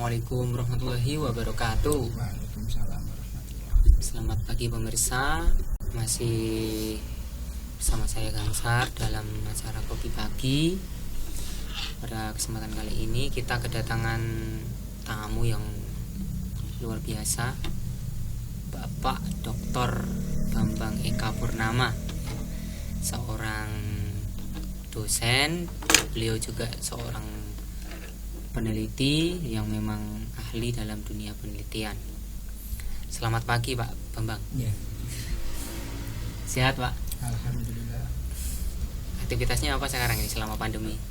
Assalamualaikum warahmatullahi wabarakatuh. Waalaikumsalam warahmatullahi wabarakatuh. Selamat pagi pemirsa, masih bersama saya Gangsar dalam acara Kopi Pagi. Pada kesempatan kali ini kita kedatangan tamu yang luar biasa, Bapak Dr. Bambang Eka Purnama, seorang dosen. Beliau juga seorang peneliti yang memang ahli dalam dunia penelitian. Selamat pagi Pak Bambang. Ya, Sehat Pak? alhamdulillah. Aktivitasnya apa sekarang ini selama pandemi?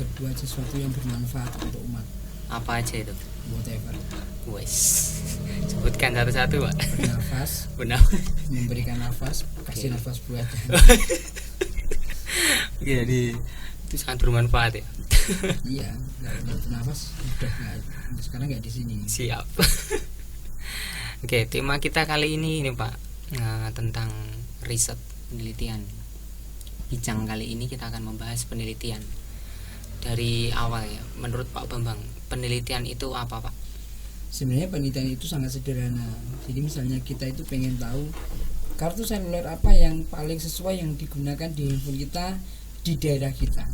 Berbuat sesuatu yang bermanfaat untuk umat. Apa aja itu? Whatever. Wes, sebutkan satu-satu Pak. Bernafas, Benar. memberikan nafas, kasih nafas buat. Jadi itu sangat bermanfaat ya. Iya, nggak bernafas udah nggak. Sekarang nggak di sini. Siap. Oke, tema kita kali ini Pak, tentang riset penelitian. Bincang kali ini kita akan membahas penelitian dari awal ya. Menurut Pak Bambang, penelitian itu apa Pak? Sebenarnya penelitian itu sangat sederhana. Jadi misalnya kita itu pengen tahu kartu seluler apa yang paling sesuai yang digunakan di handphone kita di daerah kita.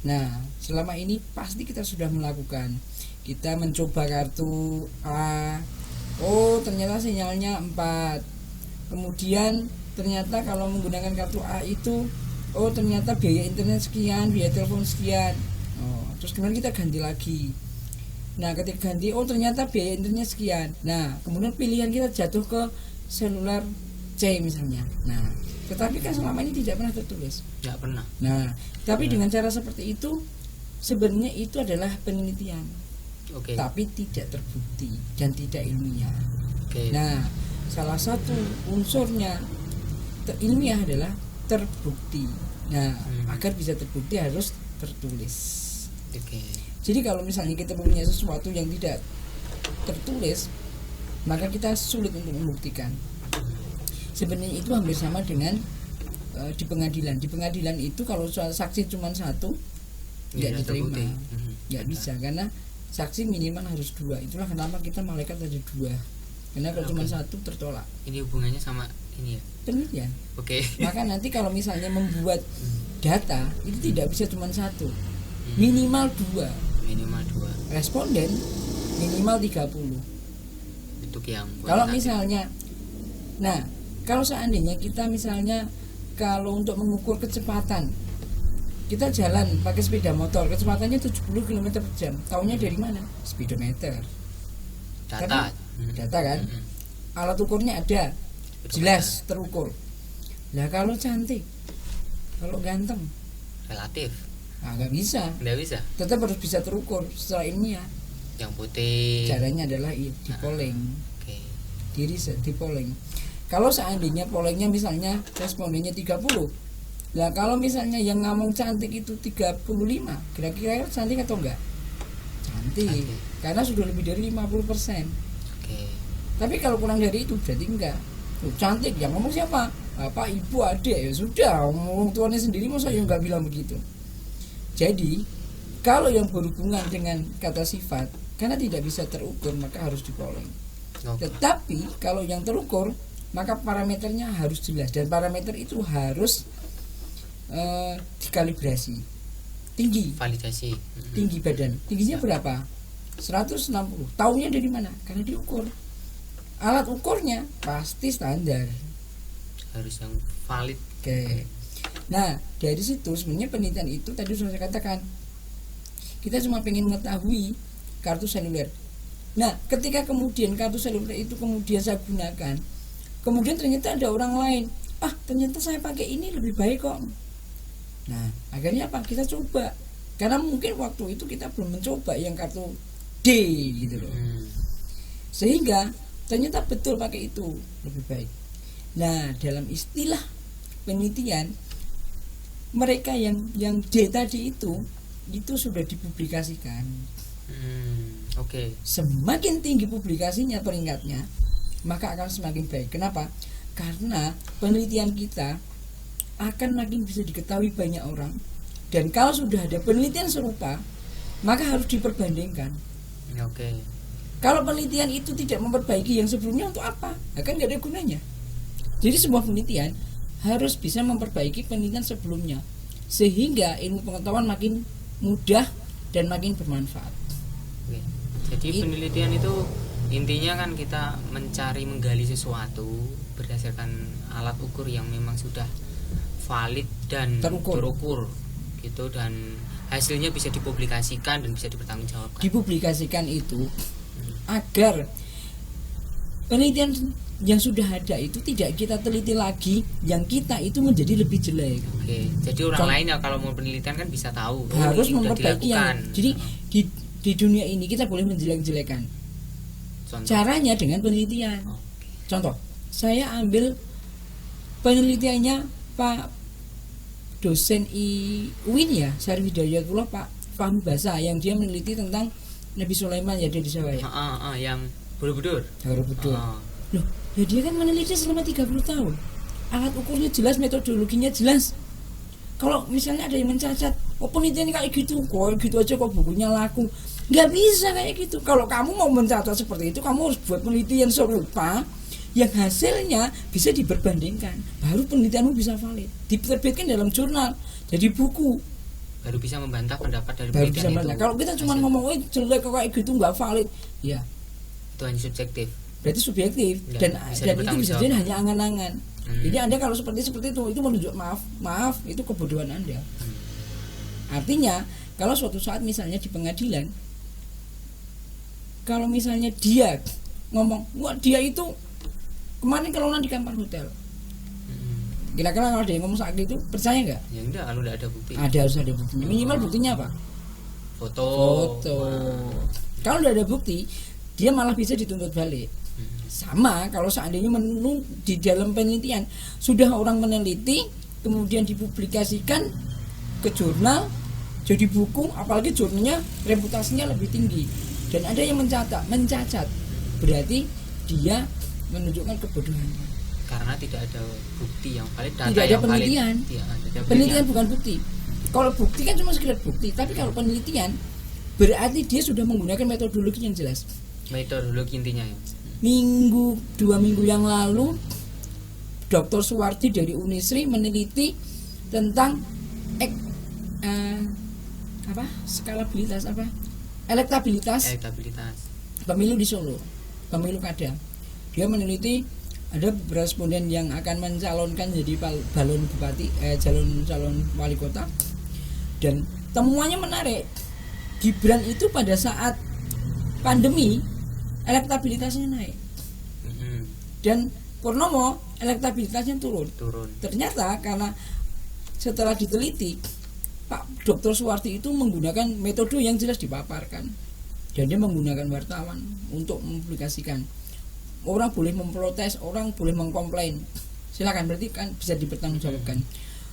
Nah, selama ini pasti kita sudah melakukan. Kita mencoba kartu A. Oh, ternyata sinyalnya 4. Kemudian ternyata kalau menggunakan kartu A itu, oh ternyata biaya internet sekian, biaya telepon sekian. Oh, terus kemudian kita ganti lagi. Nah, ketika ganti, oh ternyata biaya internet sekian. Nah, kemudian pilihan kita jatuh ke seluler C misalnya. Nah, tetapi kan selama ini tidak pernah tertulis. Tidak pernah. Nah, tapi dengan cara seperti itu sebenarnya itu adalah penelitian, Oke. tapi tidak terbukti dan tidak ilmiah. Oke. Nah, salah satu unsurnya ilmiah adalah terbukti. Nah, agar bisa terbukti harus tertulis. Oke. Jadi kalau misalnya kita mempunyai sesuatu yang tidak tertulis, maka kita sulit untuk membuktikan. Sebenarnya itu hampir sama dengan di pengadilan. Di pengadilan itu kalau saksi cuma satu nggak diterima, nggak bisa karena saksi minimal harus 2. Itulah kenapa kita malaikat ada 2. Karena kalau cuma satu tertolak. Ini hubungannya sama ini ya. Penelitian. Oke. Maka nanti kalau misalnya membuat data itu tidak bisa cuma satu, minimal 2. Minimal 2. Responden minimal 30. Untuk yang Kalau kualitatif. misalnya, nah kalau seandainya kita misalnya kalau untuk mengukur kecepatan, kita jalan pakai sepeda motor, kecepatannya 70 km per jam. Tahunya dari mana? Speedometer. data. Data kan? Alat ukurnya ada, jelas terukur. Nah kalau cantik, kalau ganteng, Relatif. nggak bisa. Nggak bisa. Tetap harus bisa terukur secara ilmiah. Yang putih. Caranya adalah di polling, Oke. di riset, di polling. Kalau seandainya pollingnya misalnya respondennya 30, nah kalau misalnya yang ngomong cantik itu 35, kira-kira cantik atau enggak? Cantik, karena sudah lebih dari 50%. Oke. Tapi kalau kurang dari itu berarti enggak. Cantik, yang ngomong siapa? Bapak, ibu, adik, ya sudah, ngomong tuannya sendiri masa yang enggak bilang begitu. Jadi kalau yang berhubungan dengan kata sifat, karena tidak bisa terukur maka harus dipolling. Oke. Tetapi kalau yang terukur maka parameternya harus jelas dan parameter itu harus dikalibrasi. Tinggi badan. Tingginya berapa? 160. Tahunya dari mana? Karena diukur. Alat ukurnya pasti standar. Harus yang valid. Oke. Nah, dari situ sebenarnya penelitian itu tadi sudah saya katakan. Kita cuma pengen mengetahui kartu seluler. Nah, ketika kemudian kartu seluler itu kemudian saya gunakan, kemudian ternyata ada orang lain, ternyata saya pakai ini lebih baik kok. Nah, akhirnya apa? Kita coba. Karena mungkin waktu itu kita belum mencoba yang kartu D gitu loh. Sehingga ternyata betul pakai itu lebih baik. Nah, dalam istilah penelitian, mereka yang D tadi itu sudah dipublikasikan. Oke. Semakin tinggi publikasinya peringkatnya, maka akan semakin baik. Kenapa? Karena penelitian kita akan makin bisa diketahui banyak orang. Dan kalau sudah ada penelitian serupa, maka harus diperbandingkan. Oke. Kalau penelitian itu tidak memperbaiki yang sebelumnya, untuk apa? Kan nggak ada gunanya. Jadi sebuah penelitian harus bisa memperbaiki penelitian sebelumnya, sehingga ilmu pengetahuan makin mudah dan makin bermanfaat. Oke. Jadi penelitian itu intinya kan kita mencari menggali sesuatu berdasarkan alat ukur yang memang sudah valid dan terukur gitu, dan hasilnya bisa dipublikasikan dan bisa dipertanggungjawabkan. Dipublikasikan itu agar penelitian yang sudah ada itu tidak kita teliti lagi, yang kita itu menjadi lebih jelek. Oke, jadi orang lain ya kalau mau penelitian kan bisa tahu harus ini memperbaiki yang, jadi di dunia ini kita boleh menjelek-jelekan. Caranya dengan penelitian. Contoh, saya ambil penelitiannya Pak dosen UIN ya, Syarif Hidayatullah, Pak Fahmi Basa, yang dia meneliti tentang Nabi Sulaiman ya, dia di Jawa ya. Yang Borobudur. Loh, ya dia kan meneliti selama 30 tahun. Alat ukurnya jelas, metodologinya jelas. Kalau misalnya ada yang mencacat, oh penelitian kayak gitu, kok gitu aja kok bukunya laku. Nggak bisa kayak gitu. Kalau kamu mau mencatat seperti itu, kamu harus buat penelitian serupa yang hasilnya bisa diperbandingkan, baru penelitianmu bisa valid, diterbitkan dalam jurnal, jadi buku, baru bisa membantah pendapat dari baru penelitian itu. Kalau kita cuma ngomong jelek kayak gitu nggak valid, ya itu hanya subjektif, berarti subjektif. Dan itu bisa jadi hanya angan-angan. Jadi Anda kalau seperti itu menunjuk maaf itu kebodohan Anda. Artinya kalau suatu saat misalnya di pengadilan, kalau misalnya dia ngomong, wah dia itu kemarin kelonan di kamar hotel, kira-kira kalau ada yang ngomong saat itu percaya nggak? Ya enggak, kalau nggak ada bukti. Harus ada buktinya. Minimal buktinya apa? Foto. Kalau nggak ada bukti, dia malah bisa dituntut balik. Sama kalau seandainya di dalam penelitian sudah orang meneliti, kemudian dipublikasikan ke jurnal, jadi buku, apalagi jurnalnya reputasinya lebih tinggi, dan ada yang mencacat, berarti dia menunjukkan kebodohannya. Karena tidak ada bukti yang valid, data tidak ada yang penelitian. Valid. Penelitian bukan bukti. Kalau bukti kan cuma sekedar bukti, tapi kalau penelitian berarti dia sudah menggunakan metodologi yang jelas. Metodologi intinya ya. 2 minggu yang lalu Dr. Suwardi dari Unisri meneliti tentang elektabilitas pemilu di Solo, pemilu kada. Dia meneliti ada beberapa responden yang akan mencalonkan jadi calon bupati, calon wali kota, dan temuannya menarik. Gibran itu pada saat pandemi elektabilitasnya naik, dan Purnomo elektabilitasnya turun. Ternyata karena setelah diteliti, Pak Dr. Suwardi itu menggunakan metode yang jelas dipaparkan, dan dia menggunakan wartawan untuk mempublikasikan. Orang boleh memprotes, orang boleh mengkomplain, silakan, berarti kan bisa dipertanggungjawabkan.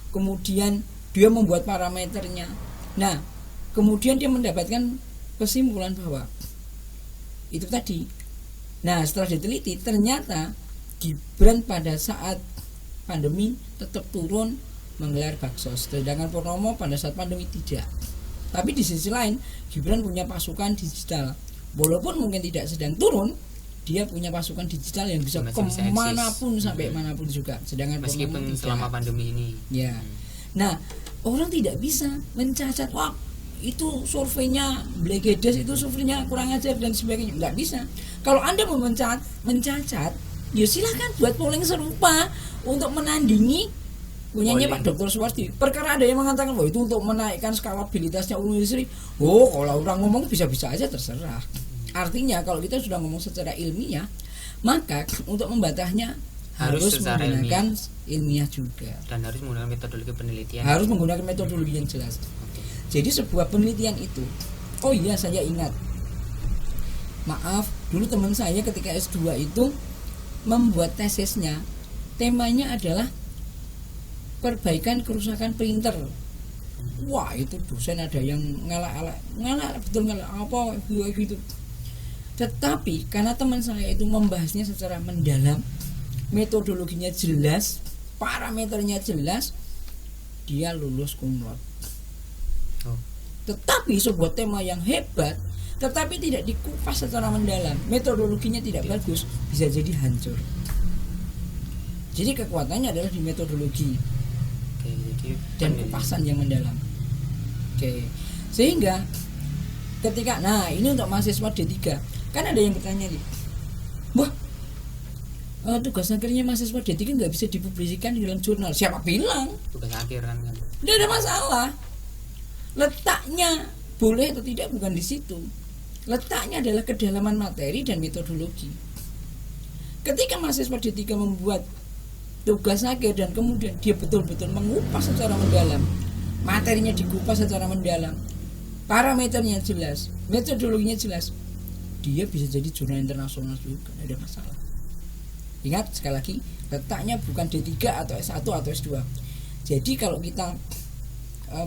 Kemudian dia membuat parameternya. Nah, kemudian dia mendapatkan kesimpulan bahwa itu tadi. Nah, setelah diteliti ternyata Gibran pada saat pandemi tetap turun menggelar baksos, sedangkan Purnomo pada saat pandemi tidak. Tapi di sisi lain Gibran punya pasukan digital, walaupun mungkin tidak sedang turun, dia punya pasukan digital yang bisa kemanapun sampai manapun juga, sedangkan meskipun selama pandemi ini ya. Nah, orang tidak bisa mencacat, wah itu surveinya blegedes, itu surveinya kurang ajar dan sebagainya. Nggak bisa. Kalau Anda mau mencacat, ya silahkan buat polling serupa untuk menandingi punyanya Pak Dr. Suwardi. Perkara ada yang mengatakan bahwa itu untuk menaikkan skalabilitasnya Unisri. Oh, kalau orang ngomong bisa-bisa aja, terserah. Artinya kalau kita sudah ngomong secara ilmiah, maka untuk membantahnya harus menggunakan ilmiah juga, dan harus menggunakan metodologi penelitian. Harus menggunakan metodologi yang jelas. Jadi sebuah penelitian itu, oh iya saya ingat, maaf, dulu teman saya ketika S2 itu membuat tesisnya, temanya adalah perbaikan kerusakan printer. Wah, itu dosen ada yang ngelak betul apa gitu. Tetapi karena teman saya itu membahasnya secara mendalam, metodologinya jelas, parameternya jelas, dia lulus cum laude. Tetapi sebuah tema yang hebat tetapi tidak dikupas secara mendalam, metodologinya tidak bagus, bisa jadi hancur. Jadi kekuatannya adalah di metodologi dan kupasan yang mendalam. Sehingga ketika, nah ini untuk mahasiswa D3, kan ada yang bertanya nih, wah tugas akhirnya mahasiswa D3 nggak bisa dipublikasikan di dalam jurnal. Siapa bilang? Tugas akhir kan? Tidak ada masalah. Letaknya boleh atau tidak bukan di situ. Letaknya adalah kedalaman materi dan metodologi. Ketika mahasiswa D3 membuat tugas akhir dan kemudian dia betul-betul mengupas secara mendalam, materinya dikupas secara mendalam, parameternya jelas, metodologinya jelas, dia bisa jadi jurnal internasional juga, tidak ada masalah. Ingat sekali lagi, letaknya bukan D3 atau S1 atau S2. Jadi kalau kita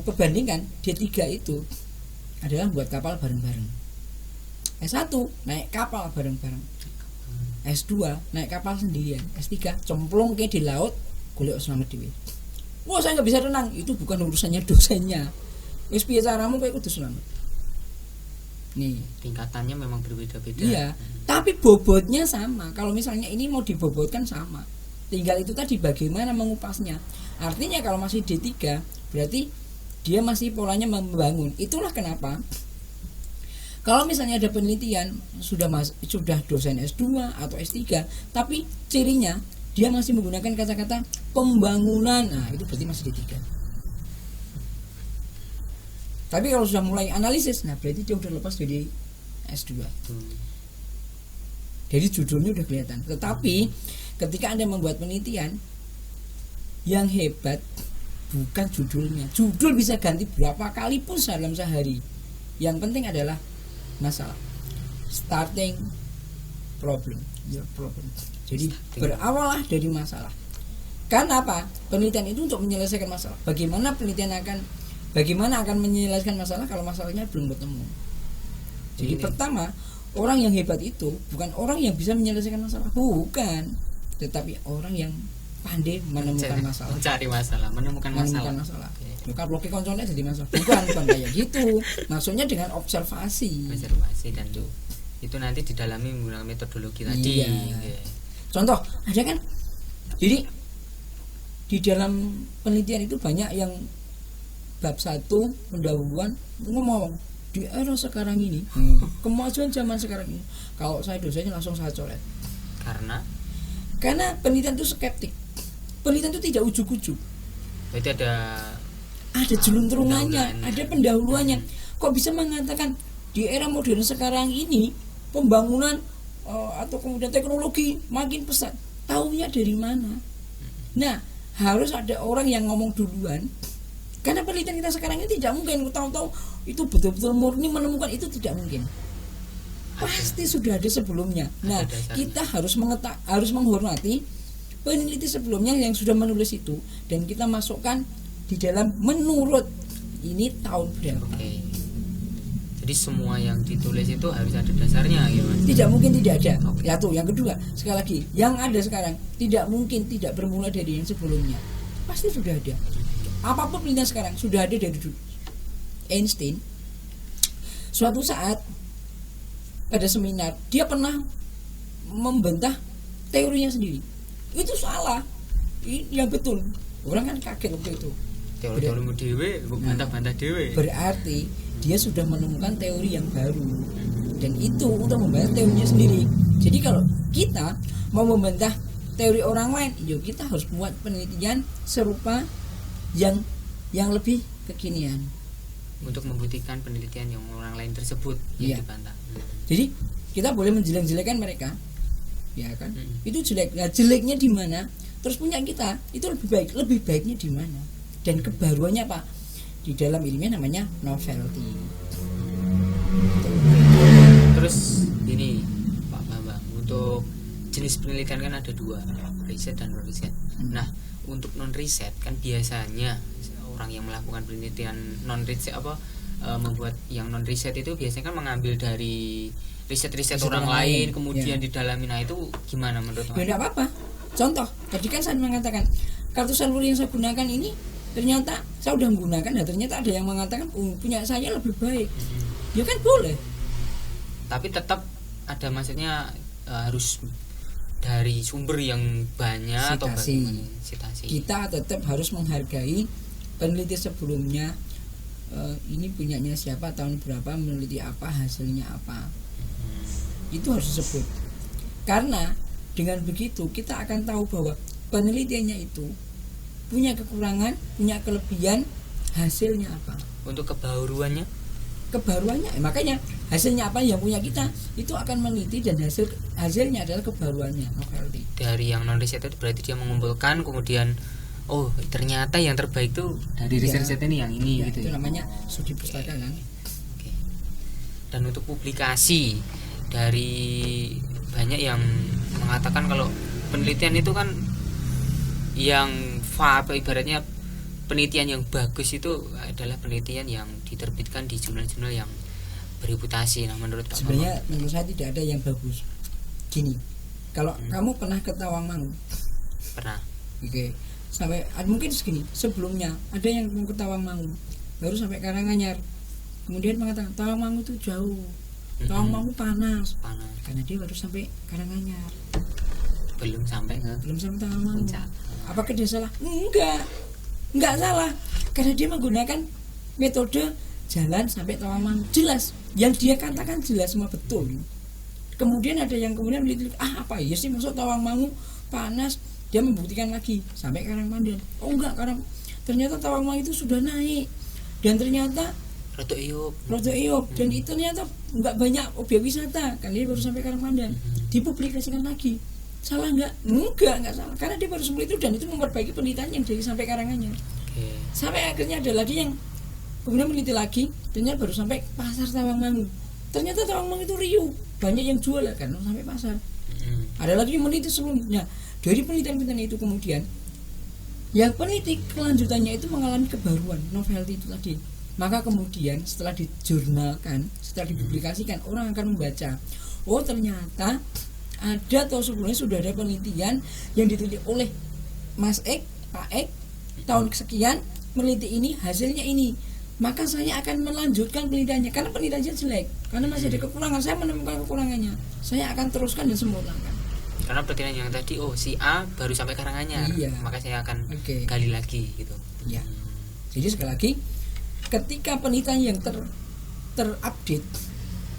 perbandingkan, D3 itu adalah buat kapal bareng-bareng, S1 naik kapal bareng-bareng, S2 naik kapal sendirian, S3 cemplung ke di laut golek selamat dhewe. Wah, saya nggak bisa renang, itu bukan urusannya dosennya. Wis piye caramu kowe kudu selamat. Nih, tingkatannya memang berbeda-beda. Iya, tapi bobotnya sama. Kalau misalnya ini mau dibobotkan sama. Tinggal itu tadi bagaimana mengupasnya. Artinya kalau masih D3 berarti dia masih polanya membangun. Itulah kenapa kalau misalnya ada penelitian sudah dosen S2 atau S3, tapi cirinya dia masih menggunakan kata-kata pembangunan, nah itu berarti masih D3. Tapi kalau sudah mulai analisis, nah berarti dia udah lepas dari S2. Jadi judulnya udah kelihatan. Tetapi ketika Anda membuat penelitian, yang hebat bukan judulnya. Judul bisa ganti berapa kali pun dalam sehari. Yang penting adalah masalah, starting problem, your problem. Jadi berawal dari masalah. Karena apa? Penelitian itu untuk menyelesaikan masalah. Bagaimana akan menyelesaikan masalah kalau masalahnya belum ketemu? Jadi pertama, orang yang hebat itu bukan orang yang bisa menyelesaikan masalah, bukan, tetapi orang yang pandai menemukan masalah. Mencari masalah, menemukan masalah. Bukan blokir konsolnya jadi masalah. Bukan kayak gitu. Maksudnya dengan observasi dan itu nanti didalami menggunakan metodologi tadi. Iya. Contoh, ada kan? Jadi di dalam penelitian itu banyak yang bab 1 pendahuluan ngomong di era sekarang ini, kemajuan zaman sekarang ini. Kalau saya dosennya langsung saya coret. Karena penelitian itu skeptik. Penelitian itu tidak ujuk-ujuk. Berarti ada jelunturungannya, ada pendahuluannya. Kok bisa mengatakan di era modern sekarang ini pembangunan atau kemudian teknologi makin pesat? Taunya dari mana? Nah, harus ada orang yang ngomong duluan. Karena penelitian kita sekarang ini tidak mungkin tahu-tahu itu betul-betul murni menemukan, itu tidak mungkin. Pasti sudah ada sebelumnya. Nah, kita harus menghormati peneliti sebelumnya yang sudah menulis itu dan kita masukkan di dalam menurut ini tahun berapa. Jadi semua yang ditulis itu harus ada dasarnya gitu. Tidak mungkin tidak ada. Ya tuh, yang kedua, sekali lagi, yang ada sekarang tidak mungkin tidak bermula dari yang sebelumnya. Pasti sudah ada. Apapun penelitian sekarang sudah ada dari dulu. Einstein suatu saat pada seminar dia pernah membantah teorinya sendiri. Itu salah. Ini yang betul. Orang kan kaget waktu itu. Teori-teorimu dewe, bantah-bantah dewe. Berarti dia sudah menemukan teori yang baru. Dan itu untuk membantah teorinya sendiri. Jadi kalau kita mau membantah teori orang lain, yuk kita harus buat penelitian serupa yang lebih kekinian. Untuk membuktikan penelitian yang orang lain tersebut yang dibantah. Jadi kita boleh menjelek-jelekan mereka, ya kan? Itu jelek. Nah, jeleknya di mana? Terus punya kita itu lebih baik. Lebih baiknya di mana? Dan kebaruannya apa? Di dalam ilmiah namanya novelty. Terus ini Pak Bambang, untuk jenis penelitian kan ada dua, riset dan non riset. Nah, untuk non riset kan biasanya orang yang melakukan penelitian non riset membuat yang non riset itu biasanya kan mengambil dari riset-riset orang lain kemudian didalami. Nah, itu gimana menurut Mas? Ya enggak apa-apa. Contoh, tadi kan saya mengatakan kartu salur yang saya gunakan ini ternyata saya udah menggunakan, ya ternyata ada yang mengatakan punya saya lebih baik, ya kan boleh. Tapi tetap ada maksudnya harus dari sumber yang banyak atau Citasi. bagaimana? Citasi. Kita tetap harus menghargai peneliti sebelumnya, ini punyanya siapa, tahun berapa, meneliti apa, hasilnya apa, itu harus disebut. Karena dengan begitu kita akan tahu bahwa penelitiannya itu punya kekurangan, punya kelebihan, hasilnya apa. Untuk kebaruannya Kebaruannya, makanya hasilnya apa yang punya kita itu akan meneliti, dan hasilnya adalah kebaruannya, novelty. dari yang non riset itu berarti dia mengumpulkan, kemudian oh ternyata yang terbaik tuh dari Iya. riset ini yang ini Ya, gitu itu ya. namanya studi pustaka kan. Oke. Dan untuk publikasi, dari banyak yang mengatakan kalau penelitian itu kan yang apa ibaratnya penelitian yang bagus itu adalah penelitian yang diterbitkan di jurnal-jurnal yang bereputasi. Nah, menurut Pak Sebenarnya menurut saya tidak ada yang bagus. Gini, kalau kamu pernah ke Tawangmangu, Bambang pernah. oke, sampai mungkin segini sebelumnya ada yang mau ke Tawangmangu, baru sampai Karanganyar, kemudian mengatakan Tawangmangu itu jauh, Tawangmangu panas, Panas. karena dia baru sampai Karanganyar, Belum sampai ke belum sampai Tawangmangu. puncak. Apakah dia salah? Enggak salah, karena dia menggunakan metode jalan sampai Tawangmangu, jelas, yang dia katakan jelas semua betul. Kemudian ada yang kemudian meliti, apa ya sih masuk Tawangmangu panas, dia membuktikan lagi sampai Karangpandan. Oh enggak, karena ternyata Tawangmangu itu sudah naik, dan ternyata Roto Iup. Rojo Iop, dan itu ternyata enggak banyak objek wisata, kan dia baru sampai Karangpandan, dipublikasikan lagi. Salah enggak salah, karena dia baru seperti itu, dan itu memperbaiki penelitian yang dari sampai Karanganyar. Oke. Sampai akhirnya ada lagi yang kemudian meneliti lagi, ternyata baru sampai pasar Tawangmangu. Ternyata Tawangmangu itu riuh, banyak yang jual kan sampai pasar. Ada lagi yang meneliti sebelumnya. Dari penelitian-penelitian itu kemudian yang peneliti kelanjutannya itu mengalami kebaruan, novelty itu tadi. Maka kemudian setelah dijurnalkan, setelah dipublikasikan, orang akan membaca, oh ternyata ada atau sebelumnya sudah ada penelitian yang diteliti oleh Mas Ek, Pak Ek, tahun sekian meneliti ini, hasilnya ini. Maka saya akan melanjutkan penelitiannya, karena penelitiannya jelek, karena masih ada kekurangan, saya menemukan kekurangannya, saya akan teruskan dan sempurnakan. Karena penelitian yang tadi, oh si A baru sampai Karanganyar, Iya. maka saya akan Oke. gali lagi gitu. Ya. Jadi sekali lagi, ketika penelitian yang terupdate,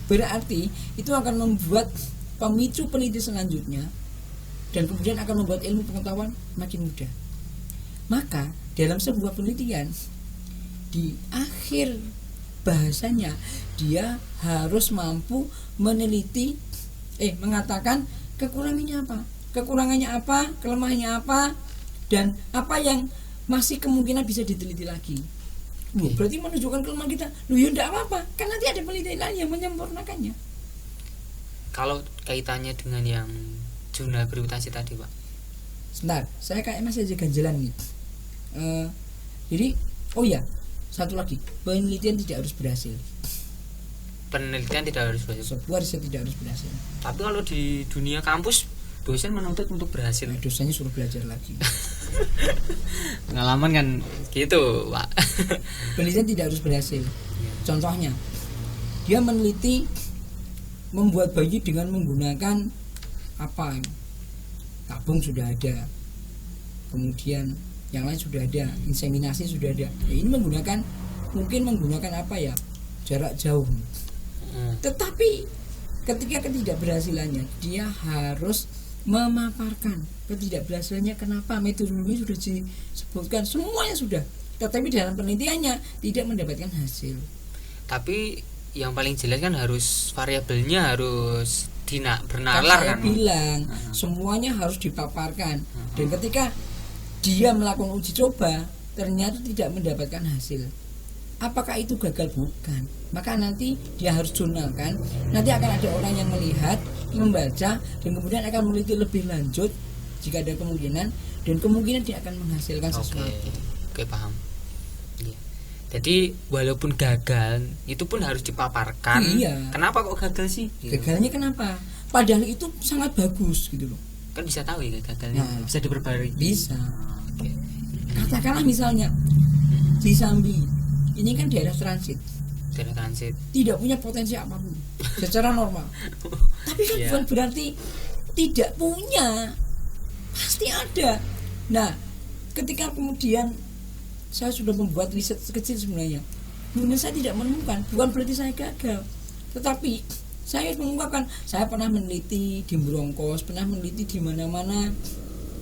berarti itu akan membuat pemicu peneliti selanjutnya, dan kemudian akan membuat ilmu pengetahuan makin mudah. Maka dalam sebuah penelitian, di akhir bahasanya dia harus mampu meneliti, mengatakan kekurangannya apa, kelemahannya apa, dan apa yang masih kemungkinan bisa diteliti lagi. Berarti menunjukkan kelemahan kita. Ya enggak apa-apa, kan nanti ada penelitian lain yang menyempurnakannya. Kalau kaitannya dengan yang jurnal bereputasi tadi, Pak. Sebentar, saya kayak masih aja ganjelan nih. Jadi, oh ya, satu lagi, penelitian tidak harus berhasil. Penelitian tidak harus berhasil. Sebuah riset tidak harus berhasil. Tapi kalau di dunia kampus dosen menuntut untuk berhasil. Nah, dosanya suruh belajar lagi. Pengalaman kan gitu, Pak. Penelitian tidak harus berhasil. Contohnya, dia meneliti membuat bayi dengan menggunakan apa? Tabung sudah ada, kemudian yang lain sudah ada, inseminasi sudah ada. Ya, ini mungkin menggunakan apa ya? Jarak jauh. Tetapi ketika ketidakberhasilannya, dia harus memaparkan ketidakberhasilannya, kenapa, metodologi sudah disebutkan, semuanya sudah, tetapi dalam penelitiannya tidak mendapatkan hasil. Tapi yang paling jelas kan harus variabelnya harus bernalar Saya kan. bilang semuanya harus dipaparkan, dan ketika dia melakukan uji coba ternyata tidak mendapatkan hasil, apakah itu gagal? Bukan. Maka nanti dia harus jurnalkan, nanti akan ada orang yang melihat, membaca, dan kemudian akan meneliti lebih lanjut jika ada kemungkinan, dan kemungkinan dia akan menghasilkan sesuatu. Oke, paham. Iya. Jadi walaupun gagal itu pun harus dipaparkan. Iya. Kenapa kok gagal sih? Gitu. Gagalnya kenapa? Padahal itu sangat bagus gitu loh. Kan bisa tahu ya gagalnya. Nah. Bisa diperbarui. Bisa. Oke. Katakanlah misalnya di Sambi ini kan daerah transit, tidak punya potensi apapun secara normal. Tapi kan bukan berarti tidak punya, pasti ada. Nah, ketika kemudian saya sudah membuat riset kecil sebenarnya, kemudian saya tidak menemukan, bukan berarti saya gagal, tetapi saya mengungkapkan saya pernah meneliti di Broncos, pernah meneliti di mana-mana.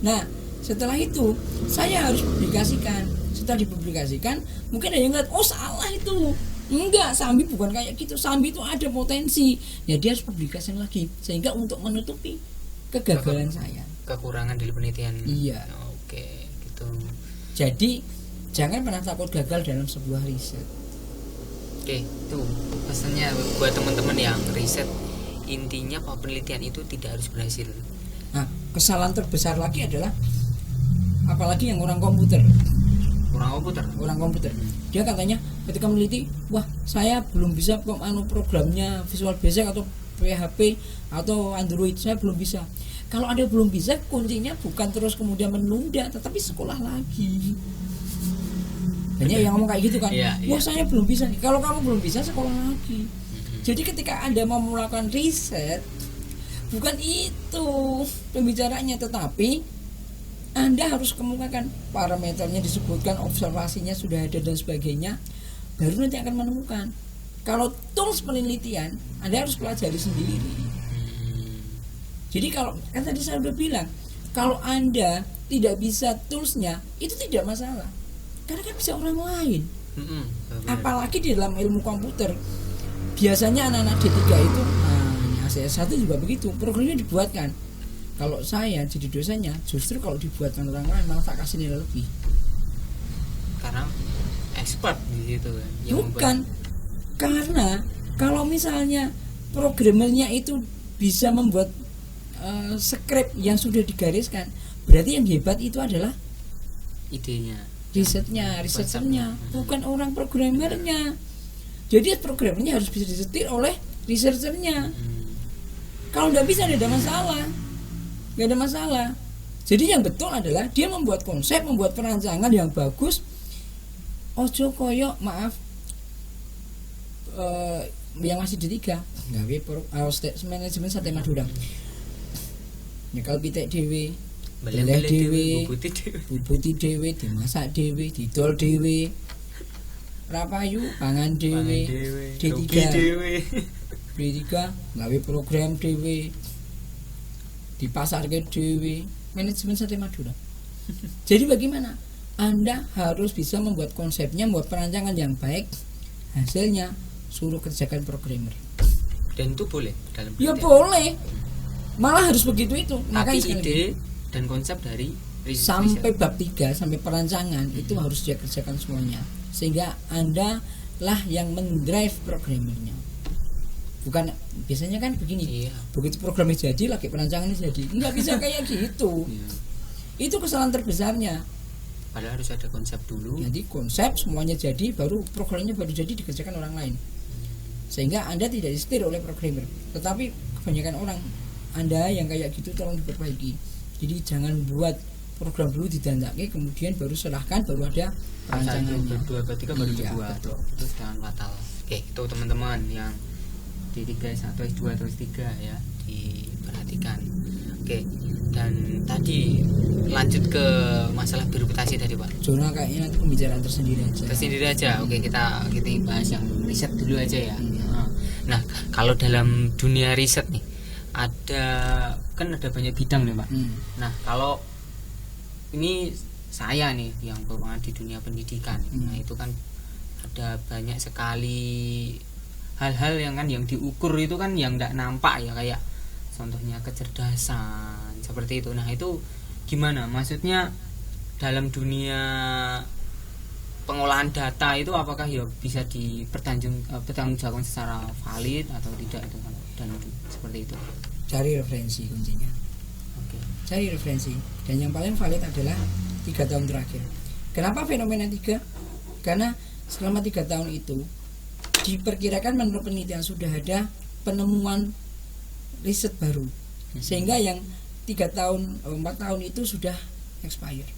Nah, setelah itu saya harus publikasikan. Setelah dipublikasikan, mungkin ada yang lihat, oh salah itu. Enggak, Sambi bukan kayak gitu. Sambi itu ada potensi. Ya dia harus publikasikan lagi, sehingga untuk menutupi kegagalan saya, kekurangan dari penelitian. Iya. Oke, gitu. Jadi jangan pernah takut gagal dalam sebuah riset. Oke, itu pesannya buat teman-teman yang riset. Intinya bahwa penelitian itu tidak harus berhasil. Nah, kesalahan terbesar lagi adalah apalagi yang orang komputer. Dia katanya ketika meneliti, wah saya belum bisa programnya Visual Basic atau PHP atau Android, saya belum bisa. Kalau Anda belum bisa, kuncinya bukan terus kemudian menunda, tetapi sekolah lagi. Banyak yang ngomong kayak gitu kan, wah saya belum bisa nih. Kalau kamu belum bisa, sekolah lagi. Jadi ketika Anda mau melakukan riset, bukan itu pembicaranya, tetapi Anda harus kemukakan parameternya, disebutkan, observasinya sudah ada dan sebagainya, baru nanti akan menemukan. Kalau tools penelitian, Anda harus pelajari sendiri. Jadi kalau kan tadi saya sudah bilang, kalau Anda tidak bisa toolsnya, itu tidak masalah, karena kan bisa orang lain. Apalagi di dalam ilmu komputer, biasanya anak-anak D3 itu, CS1 juga begitu, programnya dibuatkan. Kalau saya jadi dosennya, justru kalau dibuatkan orang lain malah tak kasih nilai lebih. Karena expert di situ kan. Bukan, karena kalau misalnya programmernya itu bisa membuat script yang sudah digariskan, berarti yang hebat itu adalah idenya, risetnya, bukan orang programmernya. Jadi programmernya harus bisa disetir oleh researchernya. Kalau nggak bisa, nggak ada masalah. Jadi yang betul adalah dia membuat konsep, membuat perancangan yang bagus. Ojo koyo, maaf, yang masih D3 gawe manajemen sate Madura. Nyekel pitik dhewe, beleh dhewe, bubuti dhewe, dimasak dhewe, didol dhewe. Rapayu pangan dhewe, D3 gawe program dhewe, dipasarke dhewe, manajemen sate Madura. Jadi bagaimana? Anda harus bisa membuat konsepnya, membuat perancangan yang baik. Hasilnya suruh kerjakan programmer. Dan itu boleh dalam ya boleh. Malah harus begitu itu. Tapi ide dan konsep dari sampai bab 3 sampai perancangan itu harus dia kerjakan semuanya. Sehingga Anda lah yang mendrive programmernya. Bukan biasanya kan begini. Begitu programnya jadi, lagi perancangannya jadi. Enggak bisa kayak gitu. Itu kesalahan terbesarnya. Padahal harus ada konsep dulu. Jadi konsep semuanya jadi, baru programnya baru jadi dikerjakan orang lain. Sehingga Anda tidak disetir oleh programmer. Tetapi kebanyakan orang Anda yang kayak gitu tolong diperbaiki. Jadi jangan buat program dulu didandaki, kemudian baru serahkan, baru ada perancangannya. Berdua, ketiga baru dibuat. Itu jangan fatal. Oke, itu teman-teman yang di 3 S1, S2 atau S3 ya, diperhatikan. Oke, dan tadi lanjut ke masalah birokrasi tadi Pak. Zona kayaknya nanti pembicaraan tersendiri aja. Oke, kita bahas yang riset dulu aja ya. Nah, kalau dalam dunia riset nih, ada banyak bidang nih Pak. Nah, kalau ini saya nih yang berpengalaman di dunia pendidikan, nah itu kan ada banyak sekali hal-hal yang diukur itu kan yang tidak nampak ya, kayak contohnya kecerdasan seperti itu. Nah itu gimana? Maksudnya dalam dunia pengolahan data itu apakah ya bisa dipertanggungjawabkan secara valid atau tidak itu kan? Dan seperti itu. Cari referensi kuncinya. Oke. Cari referensi, dan yang paling valid adalah 3 tahun terakhir. Kenapa fenomena 3? Karena selama 3 tahun itu diperkirakan menurut penelitian sudah ada penemuan riset baru, sehingga yang 3 tahun 4 tahun itu sudah expire.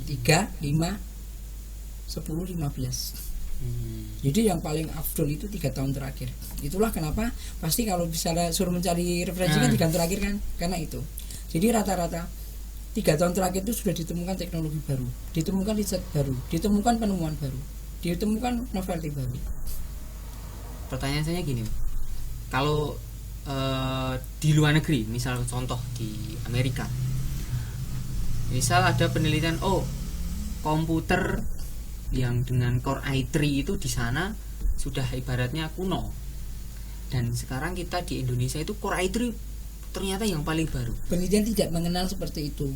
3, 5, 10-15. Jadi yang paling afdol itu 3 tahun terakhir. Itulah kenapa pasti kalau bisa suruh mencari referensi kan 3 tahun terakhir kan, karena itu. Jadi rata-rata 3 tahun terakhir itu sudah ditemukan teknologi baru, ditemukan riset baru, ditemukan penemuan baru, ditemukan novelty baru. Pertanyaan saya gini, kalau di luar negeri, misal contoh di Amerika, misal ada penelitian, komputer yang dengan Core i3 itu di sana sudah ibaratnya kuno, dan sekarang kita di Indonesia itu Core i3 ternyata yang paling baru. Penelitian tidak mengenal seperti itu.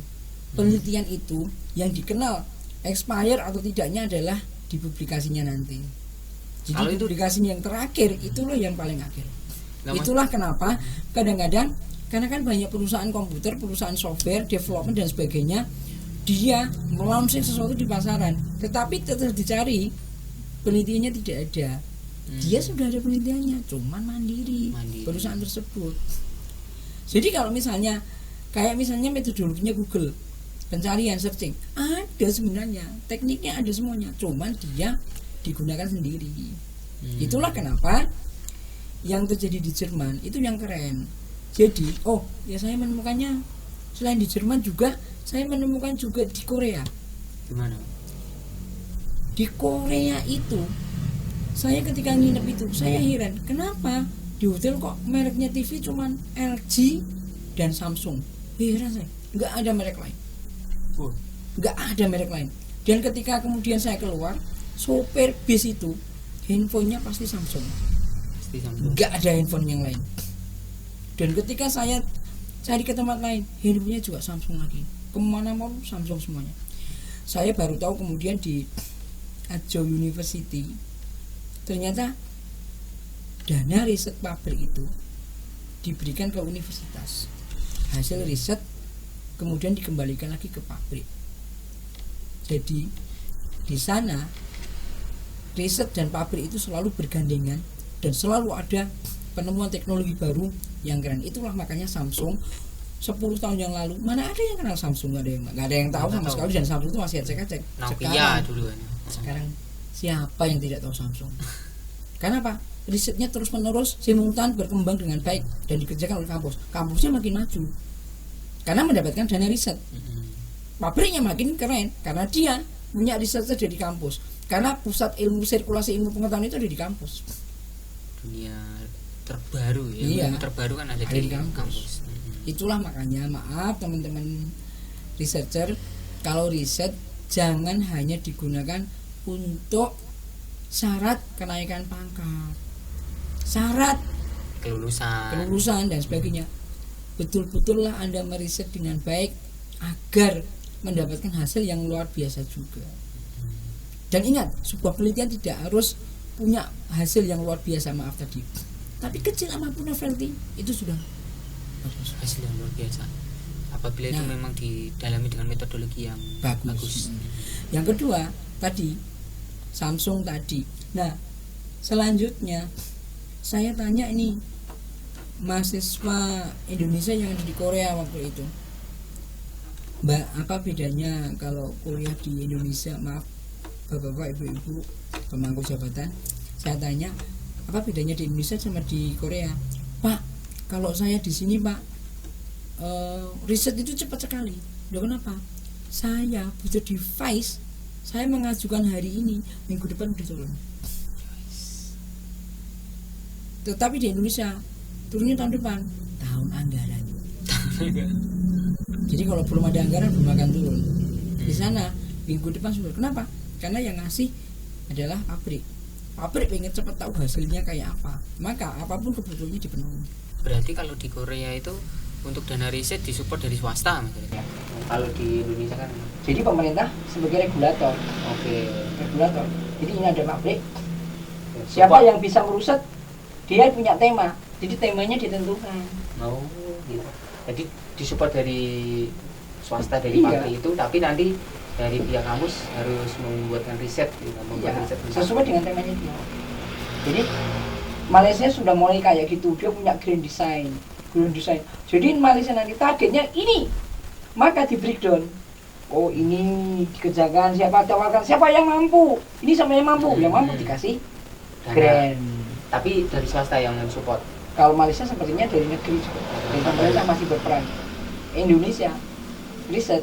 Penelitian itu yang dikenal expire atau tidaknya adalah di publikasinya nanti. Jadi kalau itu publikasinya yang terakhir itu loh yang paling akhir. Nah, itulah kenapa kadang-kadang karena kan banyak perusahaan komputer, perusahaan software, development dan sebagainya, dia melaunching sesuatu di pasaran, tetapi tetap dicari penelitiannya tidak ada. Dia sudah ada penelitiannya, cuman mandiri perusahaan tersebut. Jadi kalau misalnya kayak misalnya metodologinya Google, pencarian searching, ada sebenarnya, tekniknya ada semuanya, cuman dia digunakan sendiri. Itulah kenapa yang terjadi di Jerman itu yang keren. Jadi, ya saya menemukannya selain di Jerman juga saya menemukan juga di Korea. Gimana? Di Korea itu saya ketika nginep itu saya heran, kenapa di hotel kok mereknya TV cuman LG dan Samsung. Heran saya, nggak ada merek lain. Nggak ada merek lain. Dan ketika kemudian saya keluar, sopir bis itu handphonenya pasti Samsung. Nggak ada handphone yang lain. Dan ketika saya cari ke tempat lain, handphonenya juga Samsung lagi. Kemana mau Samsung semuanya. Saya baru tahu kemudian di Ajo University ternyata dana riset pabrik itu diberikan ke universitas. Hasil riset kemudian dikembalikan lagi ke pabrik. Jadi di sana riset dan pabrik itu selalu bergandengan dan selalu ada penemuan teknologi baru yang keren. Itulah makanya Samsung 10 tahun yang lalu mana ada yang kenal Samsung, nggak ada yang tahu sama sekali, dan Samsung itu masih acek-acek. Nokia dulu. Sekarang siapa yang tidak tahu Samsung? Karena apa? Risetnya terus menerus simultan berkembang dengan baik dan dikerjakan oleh kampusnya makin maju karena mendapatkan dana riset. Pabriknya makin keren karena dia punya risetnya dari kampus, karena pusat ilmu sirkulasi ilmu pengetahuan itu ada di kampus. Dunia terbaru ya, iya, ilmu terbaru kan ada di kampus. Itulah makanya maaf teman-teman researcher, kalau riset jangan hanya digunakan untuk syarat kenaikan pangkat, syarat kelulusan dan sebagainya. Betul-betullah Anda meriset dengan baik agar mendapatkan hasil yang luar biasa juga. Dan ingat, sebuah penelitian tidak harus punya hasil yang luar biasa, maaf tadi, tapi kecil apapun novelty itu sudah hasil yang luar biasa apabila itu memang didalami dengan metodologi yang bagus. Yang kedua tadi Samsung tadi. Nah selanjutnya saya tanya ini mahasiswa Indonesia yang ada di Korea waktu itu, Mbak, apa bedanya kalau kuliah di Indonesia? Maaf bapak-bapak, ibu-ibu, pemangku jabatan, saya tanya apa bedanya di Indonesia sama di Korea? Pak, kalau saya di sini Pak, riset itu cepat sekali. Loh kenapa? Saya butuh device, saya mengajukan hari ini, minggu depan udah turun. Tetapi di Indonesia turunnya tahun depan, tahun anggaran. Jadi kalau belum ada anggaran belum akan turun. Di sana minggu depan sudah. Kenapa? Karena yang ngasih adalah pabrik. Pabrik pengen cepat tahu hasilnya kayak apa, maka apapun kebutuhannya dipenuhi. Berarti kalau di Korea itu untuk dana riset disupport dari swasta maksudnya. Kalau di Indonesia kan jadi pemerintah sebagai regulator. Oke. Regulator. Jadi ini ada pabrik. Siapa yang bisa meruset, dia punya tema. Jadi temanya ditentukan. Oh, gitu. Jadi disupport dari swasta dari pabrik itu, tapi nanti dari pihak kampus harus membuatkan riset, riset sesuai dengan temanya dia. Jadi Malaysia sudah mulai kayak gitu, dia punya grand design. Jadi Malaysia nanti targetnya ini, maka di breakdown. oh ini dikerjakan siapa, tawarkan siapa yang mampu, ini sama yang mampu, yang mampu dikasih Dana. grant. Tapi dari swasta yang mensupport. Kalau Malaysia sepertinya dari negeri juga, dari pemerintah masih berperan. Indonesia riset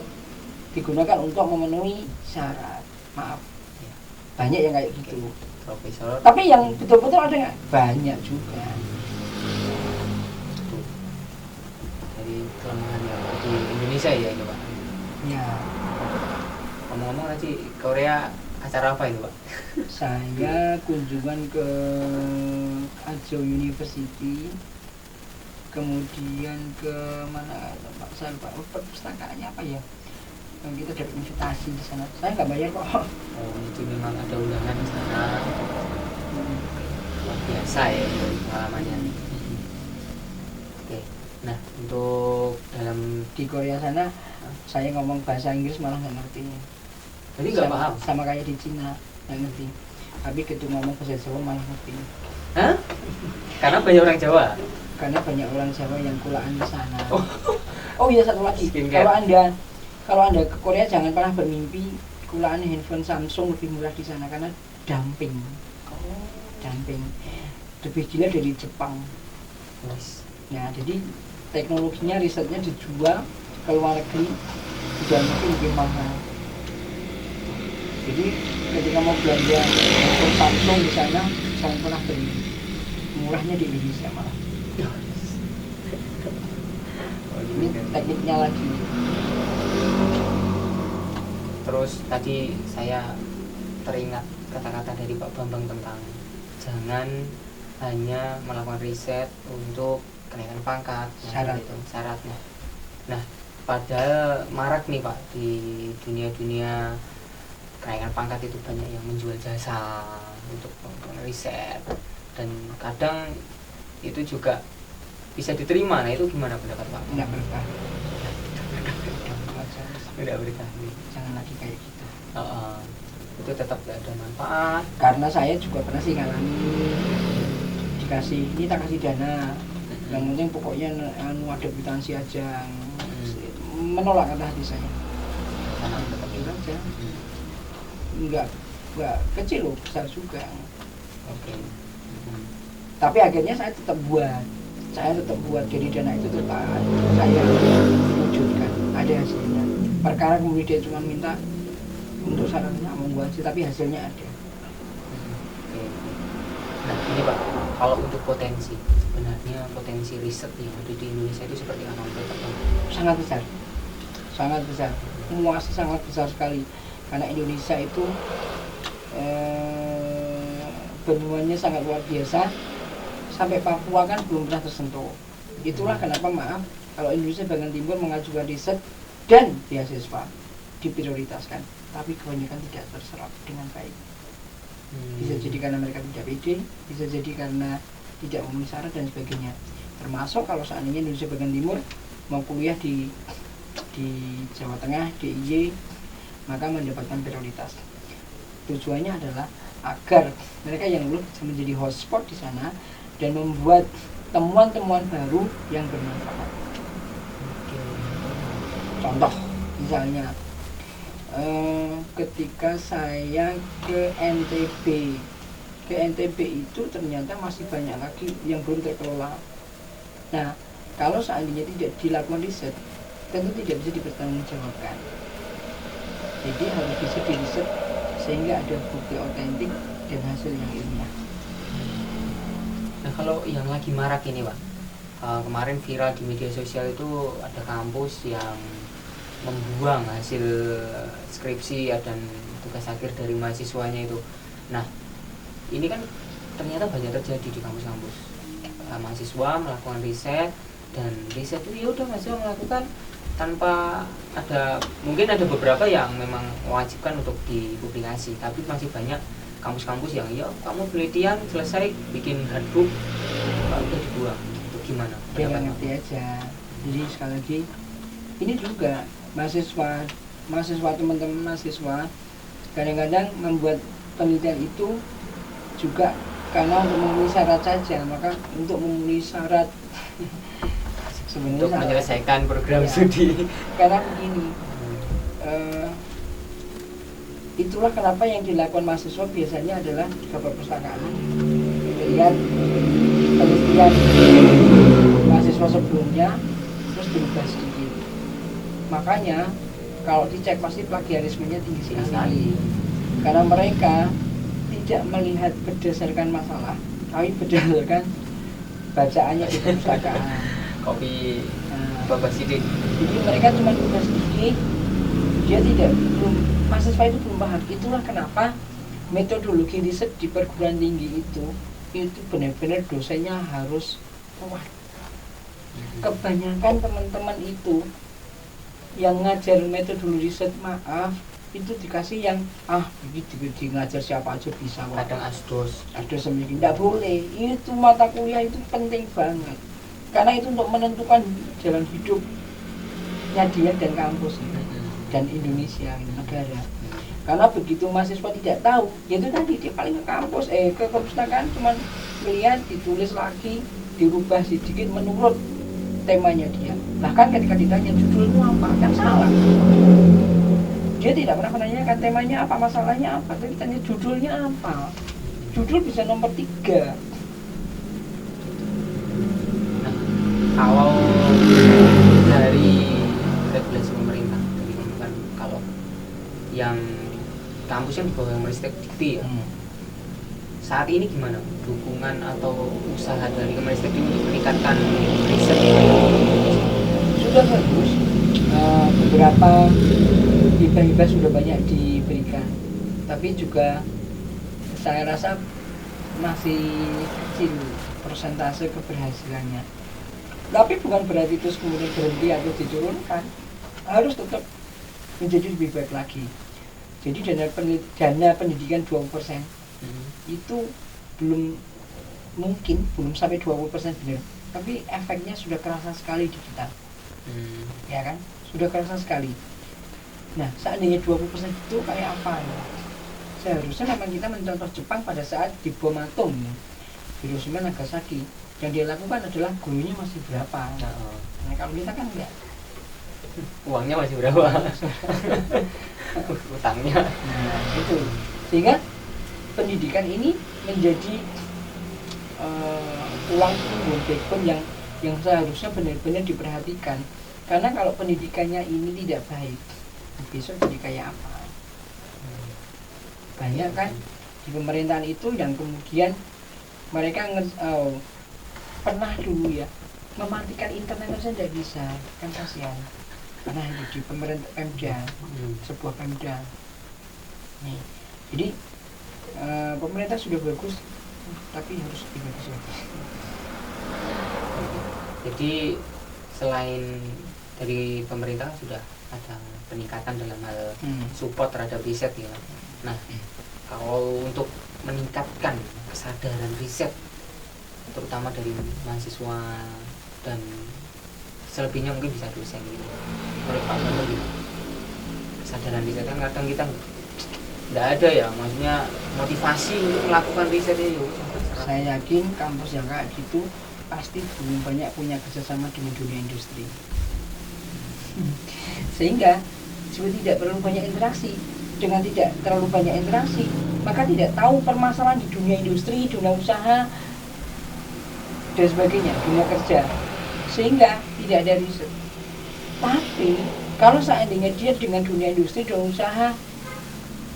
digunakan untuk memenuhi syarat, maaf Ya. banyak yang kayak gitu. Profesor. Tapi yang betul-betul ada nggak? Banyak juga. Tuh. Jadi kelemahan yang di Indonesia ya itu Pak. Ya, Ngomong-ngomong tadi Korea acara apa itu Pak? saya kunjungan ke Ajo University, kemudian ke mana Pak, saya lupa, perpustakaannya apa ya, yang kita dapat invitasi di sana. Saya nggak bayar kok. Oh itu memang ada undangan di sana. Luar biasa ya itu pengalamannya. Oke. Nah untuk dalam Di Korea sana saya ngomong bahasa Inggris malah nggak ngerti. jadi nggak Sama- paham. sama kayak di Cina nggak ngerti, tapi ketika ngomong bahasa Jawa malah ngerti, Hah? Karena banyak orang Jawa. karena banyak orang Jawa yang kulaan di sana. Oh. Oh iya, satu lagi, Skincare. kalau anda ke Korea jangan pernah bermimpi kulaan handphone Samsung lebih murah di sana, karena dumping, lebih gila dari Jepang. Nice. Nah jadi teknologinya, risetnya dijual ke luar negeri, di dalam negeri lebih mahal. Jadi ketika mau belanja handphone Samsung di sana jangan pernah beli, murahnya di Indonesia malah. Oh, Ini tekniknya lagi. Terus tadi saya teringat kata-kata dari Pak Bambang tentang jangan hanya melakukan riset untuk kenaikan pangkat, Syarat. itu syaratnya. Nah, padahal marak nih Pak di dunia-dunia kenaikan pangkat itu banyak yang menjual jasa untuk melakukan riset, dan kadang itu juga bisa diterima. Nah itu gimana pendapat Pak? Tidak berkah. Tidak berkah. Jangan lagi kayak gitu. Itu tetap gak ada manfaat. Karena saya juga pernah sih ngalami, dikasih ini tak kasih dana, yang penting pokoknya ada kwitansi aja, menolak kata hati saya. Karena tetap Jujur aja, nggak kecil loh, besar juga. oke. Tapi akhirnya saya tetap buat, jadi dana itu tetap saya wujudkan, ada hasilnya. Perkara kemudian dia cuma minta untuk syaratnya membuat sih, tapi hasilnya ada. Oke. Nah ini Pak, kalau untuk potensi, sebenarnya potensi riset yang ada di Indonesia itu seperti apa menurut Pak? Sangat besar, masih sangat besar sekali, karena Indonesia itu benuanya sangat luar biasa, sampai Papua kan belum pernah tersentuh. Itulah kenapa maaf kalau Indonesia bagian timur mengajukan riset dan beasiswa diprioritaskan, tapi kebanyakan tidak terserap dengan baik. Bisa jadi karena mereka tidak pede, bisa jadi karena tidak memenuhi syarat dan sebagainya. Termasuk kalau seandainya Indonesia bagian timur mau kuliah di Jawa Tengah, DIY, maka mendapatkan prioritas. Tujuannya adalah agar mereka yang lulus bisa menjadi hotspot di sana dan membuat temuan-temuan baru yang bermanfaat. Contoh misalnya ketika saya ke NTB itu ternyata masih banyak lagi yang belum terkelola. Nah, kalau seandainya tidak dilakukan riset, tentu tidak bisa dipertanggungjawabkan. Jadi harus bisa diriset sehingga ada bukti otentik dan hasil yang ilmiah. Nah kalau yang lagi marak ini Pak, kemarin viral di media sosial itu ada kampus yang membuang hasil skripsi dan tugas akhir dari mahasiswanya itu. Nah ini kan ternyata banyak terjadi di kampus-kampus. Mahasiswa melakukan riset, dan riset itu ya udah mahasiswa melakukan tanpa ada, mungkin ada beberapa yang memang mewajibkan untuk dipublikasi, tapi masih banyak kampus-kampus yang ya kamu penelitian selesai bikin handbook udah dibuang. Itu gimana? Dia nggak ngerti aja. Jadi sekali lagi ini juga mahasiswa teman-teman mahasiswa kadang-kadang membuat penelitian itu juga karena untuk memenuhi syarat saja, maka untuk memenuhi syarat untuk menyelesaikan program ya, studi. karena begini, itulah kenapa yang dilakukan mahasiswa biasanya adalah ke perpustakaan melihat penelitian mahasiswa sebelumnya terus dirubah sedikit. Makanya kalau dicek pasti plagiarismenya tinggi sekali karena mereka tidak melihat berdasarkan masalah tapi berdasarkan bacaannya di perpustakaan. Kopi babak sidik. Jadi mereka cuma ubah sedikit, dia belum mahasiswa itu belum paham. Itulah kenapa metodologi riset di perguruan tinggi itu benar-benar dosennya harus kuat. Kebanyakan teman-teman itu yang ngajar metodologi riset, maaf, itu dikasih yang di ngajar siapa aja bisa. Kadang asdos sendiri tidak boleh. Itu mata kuliah itu penting banget karena itu untuk menentukan jalan hidupnya dia dan kampus dan Indonesia negara. Karena begitu mahasiswa tidak tahu, yaitu tadi dia paling ke kampus ke perpustakaan cuma melihat ditulis lagi, dirubah sedikit menurut temanya dia. Bahkan ketika ditanya judulnya apa, kan salah. Dia tidak pernah menanyakan temanya apa, masalahnya apa, tapi tanya judulnya apa. Judul bisa nomor 3. Nah, kalau dari regulasi pemerintah, kan kalau yang kampus yang di bawah Kemenristek Dikti ya, saat ini gimana dukungan atau usaha dari Kemenristek Dikti untuk meningkatkan riset? Sudah bagus, beberapa hibah-hibah sudah banyak diberikan, tapi juga saya rasa masih kecil persentase keberhasilannya. Tapi bukan berarti terus kemudian berhenti atau diturunkan, harus tetap menjadi lebih baik lagi. Jadi dana pendidikan 20% itu belum mungkin, belum sampai 20% benar, tapi efeknya sudah kerasa sekali di kita. Ya kan, sudah kerasa sekali. Nah, seandainya 20% itu kayak apa ya? Seharusnya memang kita mencontoh Jepang pada saat di bom atom ya, Hiroshima Nagasaki. Yang dia lakukan adalah gurunya masih berapa. Nah, kalau kita kan enggak. Uangnya masih berapa? Utangnya. Nah, itu. Sehingga pendidikan ini menjadi tulang punggung backbone yang seharusnya benar-benar diperhatikan. Karena kalau pendidikannya ini tidak baik, besok jadi kayak apa? Banyak kan di pemerintahan itu yang kemudian mereka pernah dulu ya mematikan internet saja tidak bisa, kan kasihan. Karena itu di pemerintah Pemda, sebuah Pemda. Nih, jadi pemerintah sudah bagus, tapi harus lebih bagus lagi. Jadi selain dari pemerintah sudah ada peningkatan dalam hal support terhadap riset ya. Nah, kalau untuk meningkatkan kesadaran riset terutama dari mahasiswa dan selebihnya mungkin bisa dosen gitu. Menurut Pak Bambang gitu, kesadaran riset kan kadang kita nggak ada ya, maksudnya motivasi untuk melakukan riset itu. Saya yakin kampus yang kayak gitu pasti belum banyak punya kerjasama dengan dunia industri, sehingga juga tidak perlu banyak interaksi. Dengan tidak terlalu banyak interaksi, maka tidak tahu permasalahan di dunia industri, dunia usaha dan sebagainya, dunia kerja, sehingga tidak ada riset. Tapi kalau seandainya dia dengan dunia industri, dunia usaha,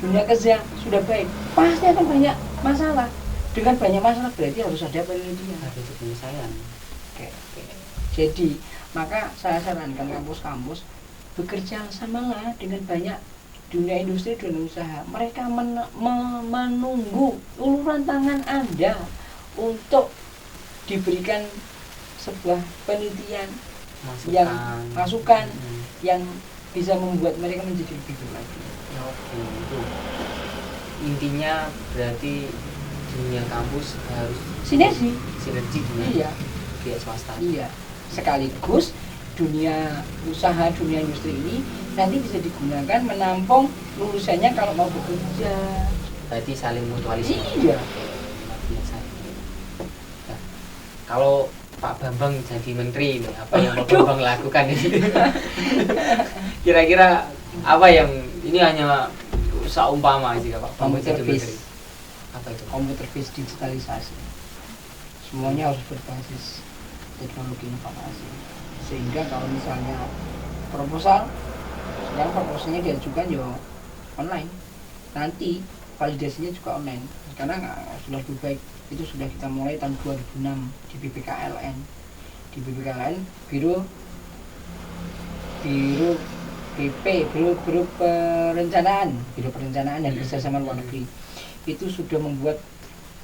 dunia kerja sudah baik, pasti akan banyak masalah. Dengan banyak masalah berarti harus ada penelitian, ada penyelesaian. Oke. Jadi maka saya sarankan kampus-kampus bekerja samalah dengan banyak dunia industri, dunia usaha. Mereka menunggu uluran tangan Anda untuk diberikan sebuah penelitian, masukan yang bisa membuat mereka menjadi lebih baik lagi. Oke, itu intinya berarti dunia kampus harus sinergi dengan pihak swasta. Iya, sekaligus dunia usaha, dunia industri ini nanti bisa digunakan menampung lulusannya kalau mau bekerja. Berarti saling mutualisme. Iya. Biasa. Nah, kalau Pak Bambang jadi menteri, apa yang Pak Bambang lakukan ini? Kira-kira Apa yang ini hanya seumpama aja Pak. Komputer Jadi based. materi. Apa itu? Komputer based digitalisasi. Semuanya harus berbasis teknologi informasi. Sehingga kalau misalnya proposal, sekarang proposalnya diajukan ya online. Nanti validasinya juga online. Sekarang sudah lebih baik. Itu sudah kita mulai tahun 2006 di BPKLN. Di BPKLN Biro Perencanaan dan Kerjasama Luar Negeri itu sudah membuat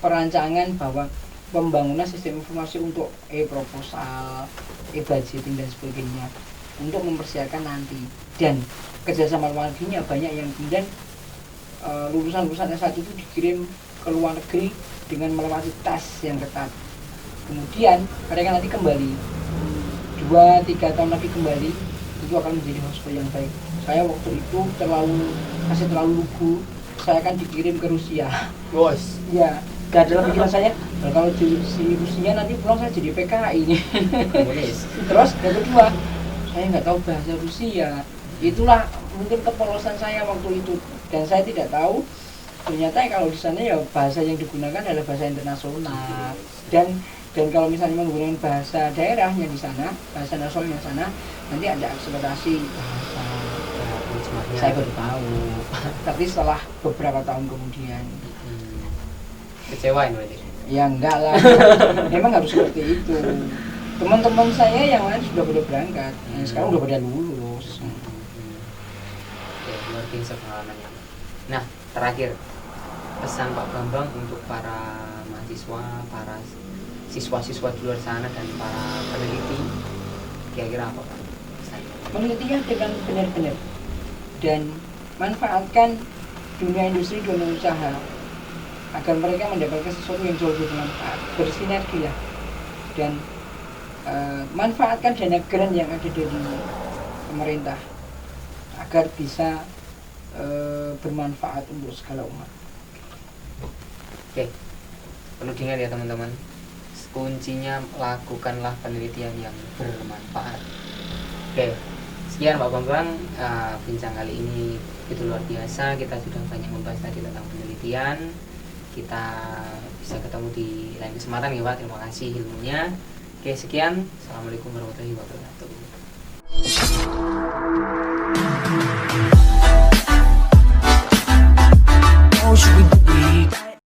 perancangan bahwa pembangunan sistem informasi untuk proposal, budgeting dan sebagainya untuk mempersiapkan nanti. Dan kerjasama luar negerinya banyak yang kemudian lulusan-lulusan S1 itu dikirim ke luar negeri dengan melewati tes yang ketat. Kemudian mereka nanti kembali 2-3 tahun lagi kembali, itu akan menjadi host yang baik. Saya waktu itu masih terlalu lugu, saya akan dikirim ke Rusia. Bos. Ya, dan dalam pikiran saya, kalau di Rusia nanti pulang saya jadi PKI. Terus yang kedua, saya nggak tahu bahasa Rusia. Itulah mungkin kepolosan saya waktu itu, dan saya tidak tahu ternyata kalau di sana ya bahasa yang digunakan adalah bahasa internasional. Dan kalau misalnya menggunakan bahasa daerahnya di sana, bahasa nasionalnya di sana, nanti ada akselerasi bahasa. Saya baru tahu. Tapi setelah beberapa tahun kemudian. Kecewa ini berarti? Ya enggak lah. Memang harus seperti itu. Teman-teman saya yang lain sudah pada berangkat, sekarang udah pada lulus. Oke, luar biasa pengalamannya. Nah, terakhir pesan Pak Bambang untuk para mahasiswa, para siswa-siswa di luar sana dan para peneliti, kira-kira apa Pak? Penelitian dengan benar-benar dan manfaatkan dunia industri, dunia usaha agar mereka mendapatkan sesuatu yang jauh lebih bermanfaat, bersinergi lah, dan manfaatkan dana grant yang ada dari pemerintah agar bisa bermanfaat untuk segala umat. Oke, perlu diingat ya teman-teman, kuncinya lakukanlah penelitian yang bermanfaat. Oke, sekian Pak Bambang, bincang kali ini itu luar biasa. Kita sudah banyak membahas tadi tentang penelitian. Kita bisa ketemu di lain kesempatan ya Pak. Terima kasih ilmunya. Oke, sekian. Assalamualaikum warahmatullahi wabarakatuh.